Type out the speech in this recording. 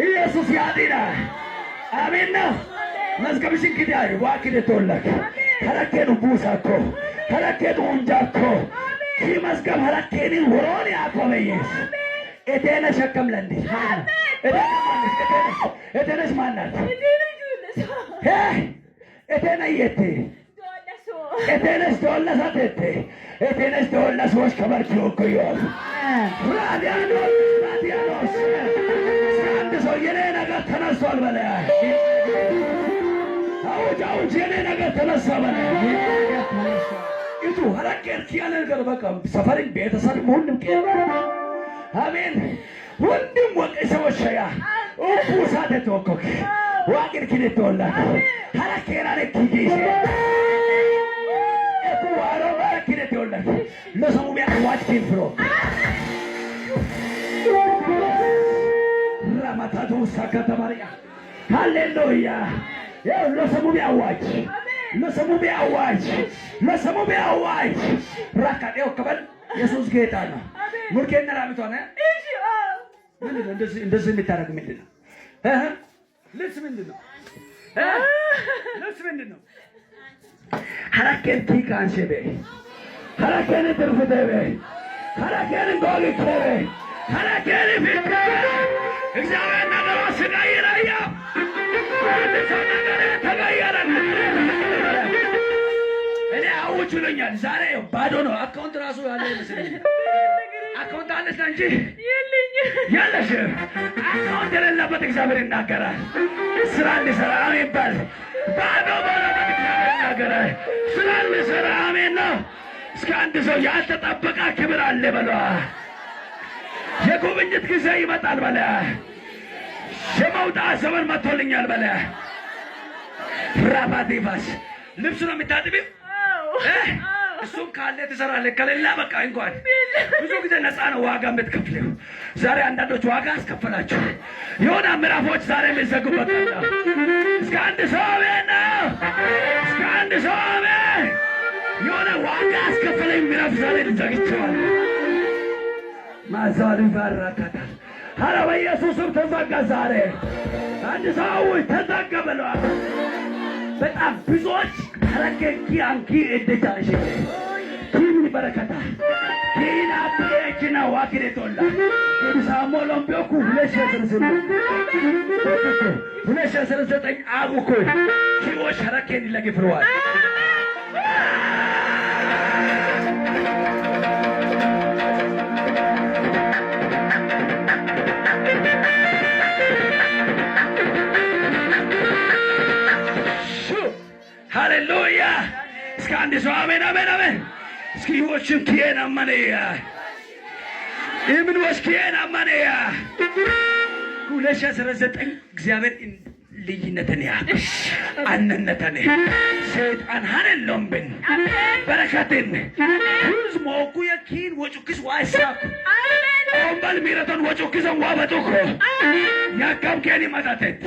ኢየሱስ ያድናል። አሜን ነው። መዝገብሽን ክዳይ ዋኪደ ተወለክ ሀረኬኑ ቡሳኮ ሀረኬኑ እንጃኮ መዝገብ ሀረኬኒ ወሮን ያቆመየስ እቴነ ሸከም ለንዲ እቴነሽ ማናት እቴነ የቴ እቴነሽ ተወለሳቴቴ እቴነሽ ተወለሶች ከበርኪዮ ኮዮል ራዲያኖስ አንድ ሰው የኔ ነገር ተነስቷል በለያ አውጅ የኔ ነገር ተነሳ በለያ እቱ ሀረኬር ኪያለ ነገር በቃ ሰፈሪን ቤተሰብ ሁሉም ቄ አሜን ሁሉም ወቀሰዎች ያ ኡሳተ ተወኮክ ዋቂር ኪነቶላ ሀረኬራ ለኪጂሽ እቱ ዋሮባ ኪነቶላ ለሰሙ ቢያዋጭ ኪንፍሮ ራማታቱ ሳካታ ማሪያ ሃሌሉያ ያው ለሰሙ ቢያዋጭ ለሰሙ ቢያዋጭ ራካዴው ከበል ኢየሱስ ጌታ ነው ሙርኬና ራቢቷ ነው ምን እንደዚህ የምታረግ ምንድነው ልብስ ምንድነው ሐረኬን ቲካንሸቤ ሐረኬን ትርፍተቤ ሐረኬን ጎግከቤ ሐረኬን ፍከቤ እግዚአብሔር ነገሩ ስጋይራያ ነገር ተጋየረ እኔ አውጭልኛል ዛሬ ባዶ ነው አካውንት ራሱ ያለ ይመስለኛል አካውንት አለሽ እንጂ ያለሽ አካውንት የሌለበት እግዚአብሔር ይናገራል ስራ ሊሰራ አሜን በል ባዶ ባለበት እግዚአብሔር ይናገራል ስራ ሊሰራ አሜን ነው እስከ አንድ ሰው ያልተጠበቀ ክብር አለ በሏ የጉብኝት ጊዜ ይመጣል በለ የመውጣት ዘመን መጥቶልኛል በለ ራባዲቫስ ልብስ ነው የምታጥቢው እሱም ካለ ትሰራለህ ከሌላ በቃ እንኳን ብዙ ጊዜ ነፃ ነው ዋጋ የምትከፍለው ዛሬ አንዳንዶች ዋጋ አስከፈላችሁ የሆነ ምዕራፎች ዛሬ የሚዘጉበት ነው እስከ አንድ ሰው አሜን እስከ አንድ ሰው አሜን የሆነ ዋጋ አስከፈለኝ ምዕራፍ ዛሬ ልዘግቸዋል ማዛሉ ባራካታል ሀረ በኢየሱስም ተዘጋ ዛሬ አንድ ሰው ተዘጋ በለዋል በጣም ብዙዎች ሐረኬኪ አንኪ እደቻለሽ ኪኒ በረከታ ኪና ጤችና ዋኪሬቶላ ሳሞ ሎምቢዮኩ ሁለት ሺህ አስራ ዘጠኝ አቡኮ ኪዎች ሐረኬን ይለግፍረዋል ሃሌሉያ እስከ አንድ ሰው አሜን አሜን አሜን እስኪ ይወሽም ኪየን አማነያ ኢብን ወስኪየን አማነያ 2019 እግዚአብሔር ልጅነትን ያ አንነትን ሰይጣን ሃሌሉም ብን በረከትን ሁዝ ሞኩ የኪን ወጭክስ ዋይሳኩ ኦምባል ሚረቶን ወጭክስ ዋበጡኮ ያካም ከኒ ማታተት